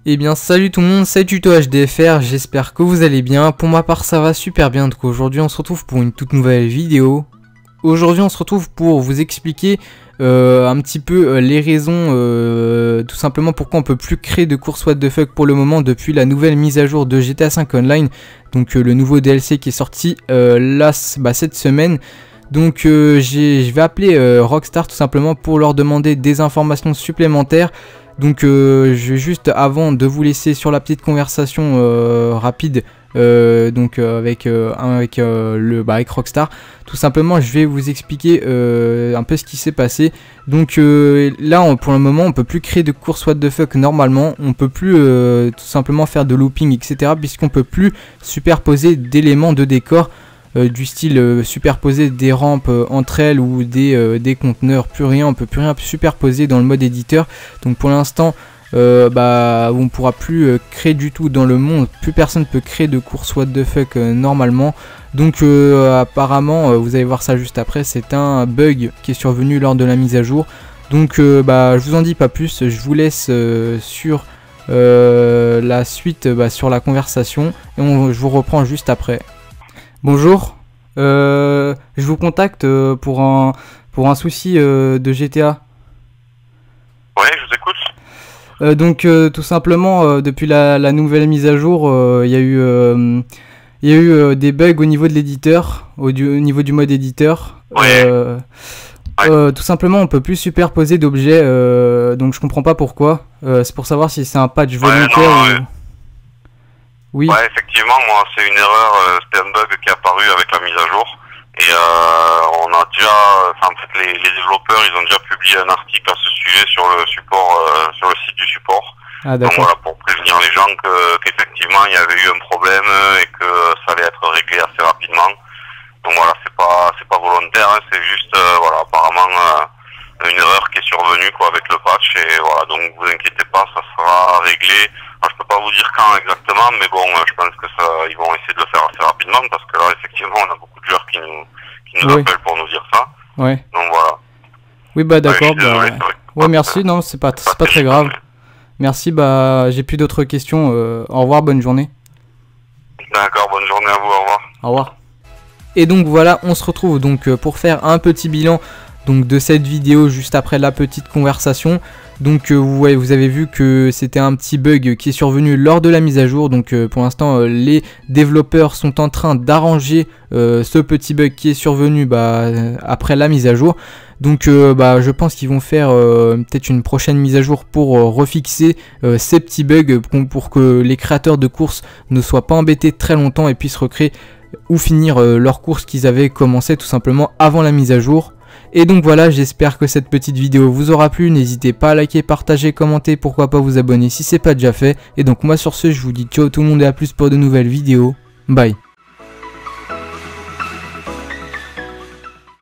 Eh bien salut tout le monde, c'est Tuto HDFR, j'espère que vous allez bien. Pour ma part ça va super bien, donc aujourd'hui on se retrouve pour une toute nouvelle vidéo. Aujourd'hui on se retrouve pour vous expliquer un petit peu les raisons, tout simplement pourquoi on peut plus créer de course what the fuck pour le moment depuis la nouvelle mise à jour de GTA V Online. Donc le nouveau DLC qui est sorti cette semaine. Donc je vais appeler Rockstar tout simplement pour leur demander des informations supplémentaires. Donc je vais juste, avant de vous laisser sur la petite conversation rapide avec Rockstar, tout simplement je vais vous expliquer un peu ce qui s'est passé. Donc là pour le moment on peut plus créer de course what the fuck normalement, on peut plus tout simplement faire de looping etc, puisqu'on peut plus superposer d'éléments de décor du style superposer des rampes entre elles ou des conteneurs, plus rien, on peut plus rien superposer dans le mode éditeur. Donc pour l'instant on ne pourra plus créer du tout dans le monde, plus personne peut créer de course what the fuck normalement. Donc apparemment vous allez voir ça juste après, c'est un bug qui est survenu lors de la mise à jour. Donc je vous en dis pas plus, je vous laisse sur la suite, sur la conversation, et je vous reprends juste après. Bonjour, je vous contacte pour un souci de GTA. Ouais, je vous écoute. Donc tout simplement depuis la nouvelle mise à jour, il y a eu des bugs au niveau de l'éditeur, au niveau du mode éditeur. Ouais. Tout simplement on peut plus superposer d'objets, donc je comprends pas pourquoi. C'est pour savoir si c'est un patch volontaire ou... Oui. Ouais, effectivement, moi c'est une erreur, c'était un bug qui est apparu avec la mise à jour. Et on a déjà, en fait les développeurs ils ont déjà publié un article à ce sujet sur le support, sur le site du support. Ah, donc voilà, pour prévenir les gens qu'effectivement il y avait eu un problème et que ça allait être réglé assez rapidement. Donc voilà, c'est pas volontaire, hein, c'est juste apparemment une erreur qui est survenue avec le patch, et voilà, donc vous inquiétez pas, ça sera réglé. Alors, je peux pas vous dire quand exactement, mais bon, je pense que ils vont essayer de le faire assez rapidement, parce que là effectivement on a beaucoup de joueurs qui nous appellent pour nous dire ça. Ouais. Donc voilà. Oui d'accord. Ouais, merci, non c'est pas très grave. Merci, j'ai plus d'autres questions. Au revoir, bonne journée. D'accord, bonne journée à vous, au revoir. Au revoir. Et donc voilà, on se retrouve donc pour faire un petit bilan de cette vidéo juste après la petite conversation. Donc vous avez vu que c'était un petit bug qui est survenu lors de la mise à jour. Donc pour l'instant les développeurs sont en train d'arranger ce petit bug qui est survenu après la mise à jour. Donc je pense qu'ils vont faire peut-être une prochaine mise à jour pour refixer ces petits bugs pour que les créateurs de courses ne soient pas embêtés très longtemps et puissent recréer ou finir leur course qu'ils avaient commencé tout simplement avant la mise à jour. Et donc voilà, j'espère que cette petite vidéo vous aura plu. N'hésitez pas à liker, partager, commenter, pourquoi pas vous abonner si c'est pas déjà fait. Et donc moi sur ce, je vous dis ciao tout le monde et à plus pour de nouvelles vidéos. Bye.